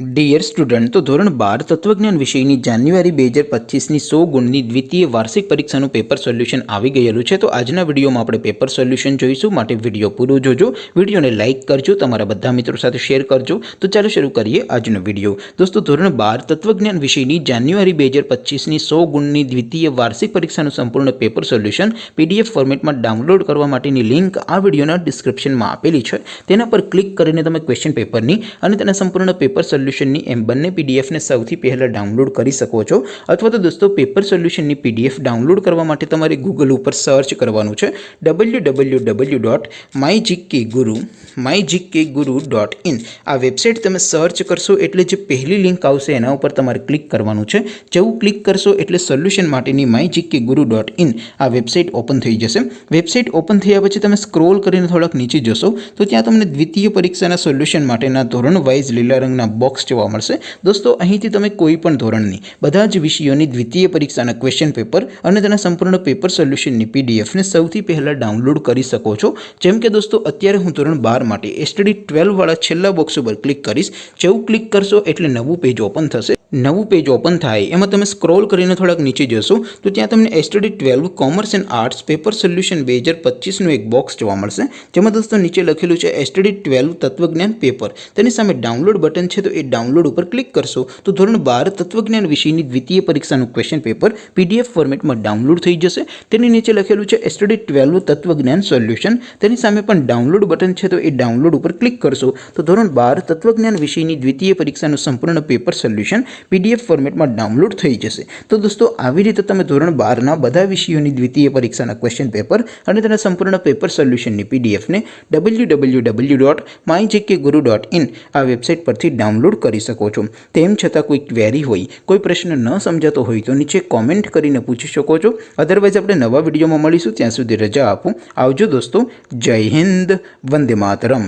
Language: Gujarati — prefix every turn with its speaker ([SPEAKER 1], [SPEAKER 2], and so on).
[SPEAKER 1] ડિયર સ્ટુડન્ટ, તો ધોરણ 12 તત્વજ્ઞાન વિષયની જાન્યુઆરી 2025ની 100 ગુણની દ્વિતીય વાર્ષિક પરીક્ષાનું પેપર સોલ્યુશન આવી ગયેલું છે। તો આજના વિડીયોમાં આપણે પેપર સોલ્યુશન જોઈશું, માટે વિડીયો પૂરો જોજો, વિડીયોને લાઇક કરજો, તમારા બધા મિત્રો સાથે શેર કરજો। તો ચાલો શરૂ કરીએ આજનો વિડીયો। દોસ્તો, ધોરણ 12 તત્વજ્ઞાન વિષયની જાન્યુઆરી 2025ની 100 ગુણની દ્વિતીય વાર્ષિક પરીક્ષાનું સંપૂર્ણ પેપર સોલ્યુશન PDF ફોર્મેટમાં ડાઉનલોડ કરવા માટેની લિંક આ વિડીયોના ડિસ્ક્રિપ્શનમાં આપેલી છે। તેના પર ક્લિક કરીને તમે ક્વેશ્ચન પેપરની અને તેના સંપૂર્ણ પેપર સોલ્યુશનની એમ બંને PDF ને સૌથી પહેલા ડાઉનલોડ કરી શકો છો। અથવા તો દોસ્તો, પેપર સોલ્યુશનની PDF ડાઉનલોડ કરવા માટે તમારે ગૂગલ ઉપર સર્ચ કરવાનું છે www.mygkguru.in। આ વેબસાઇટ તમે સર્ચ કરશો એટલે જે પહેલી લિંક આવશે એના ઉપર તમારે ક્લિક કરવાનું છે। જેવું ક્લિક કરશો એટલે સોલ્યુશન માટેની mygkguru.in આ વેબસાઇટ ઓપન થઈ જશે। વેબસાઇટ ઓપન થયા પછી તમે સ્ક્રોલ કરીને થોડાક નીચે જશો તો ત્યાં તમને દ્વિતીય પરીક્ષાના સોલ્યુશન માટેના ધોરણ વાઇઝ લીલા રંગના બોક્સ જોવા મળશે। દોસ્તો, અહીંથી તમે કોઈ પણ ધોરણની બધા જ વિષયોની દ્વિતીય પરીક્ષાના ક્વેશ્ચન પેપર અને તેના સંપૂર્ણ પેપર સોલ્યુશનની PDF ને સૌથી પહેલા ડાઉનલોડ કરી શકો છો। જેમ કે દોસ્તો, અત્યારે હું ધોરણ 12 માટે STD 12 વાળા છેલ્લા બોક્સ ઉપર ક્લિક કરીશ। જેવું ક્લિક કરશો એટલે નવું પેજ ઓપન થશે। નવું પેજ ઓપન થાય એમાં તમે સ્ક્રોલ કરીને થોડાક નીચે જશો તો ત્યાં તમને STD 12 commerce and arts paper solution 2025નું એક બોક્સ જોવા મળશે। જેમાં દોસ્તો નીચે લખેલું છે STD 12 તત્વજ્ઞાન પેપર। તેની સામે ડાઉનલોડ બટન છે, તો એ ડાઉનલોડ ઉપર ક્લિક કરશો તો ધોરણ 12 તત્વજ્ઞાન વિષયની દ્વિતીય પરીક્ષાનું ક્વેશ્ચન પેપર PDF ફોર્મેટમાં ડાઉનલોડ થઈ જશે। તેની નીચે લખેલું છે STD 12 તત્વજ્ઞાન સોલ્યુશન। તેની સામે પણ ડાઉનલોડ બટન છે, તો એ ડાઉનલોડ ઉપર ક્લિક કરશો તો ધોરણ 12 તત્વજ્ઞાન વિષયની દ્વિતીય પરીક્ષાનું સંપૂર્ણ પેપર સોલ્યુશન PDF ફોર્મેટમાં ડાઉનલોડ થઈ જશે। તો દોસ્તો, આવી રીતે તમે ધોરણ 12ના બધા વિષયોની દ્વિતીય પરીક્ષાના ક્વેશ્ચન પેપર અને તેના સંપૂર્ણ પેપર સોલ્યુશનની PDF ને www.mygkguru.in આ વેબસાઇટ પરથી ડાઉનલોડ કરી શકો છો। તેમ છતાં કોઈ ક્વેરી હોય, કોઈ પ્રશ્ન ન સમજાતો હોય તો નીચે કોમેન્ટ કરીને પૂછી શકો છો। અધરવાઇઝ આપણે નવા વિડીયોમાં મળીશું, ત્યાં સુધી રજા આપો। આવજો દોસ્તો, જય હિન્દ, વંદે માતરમ।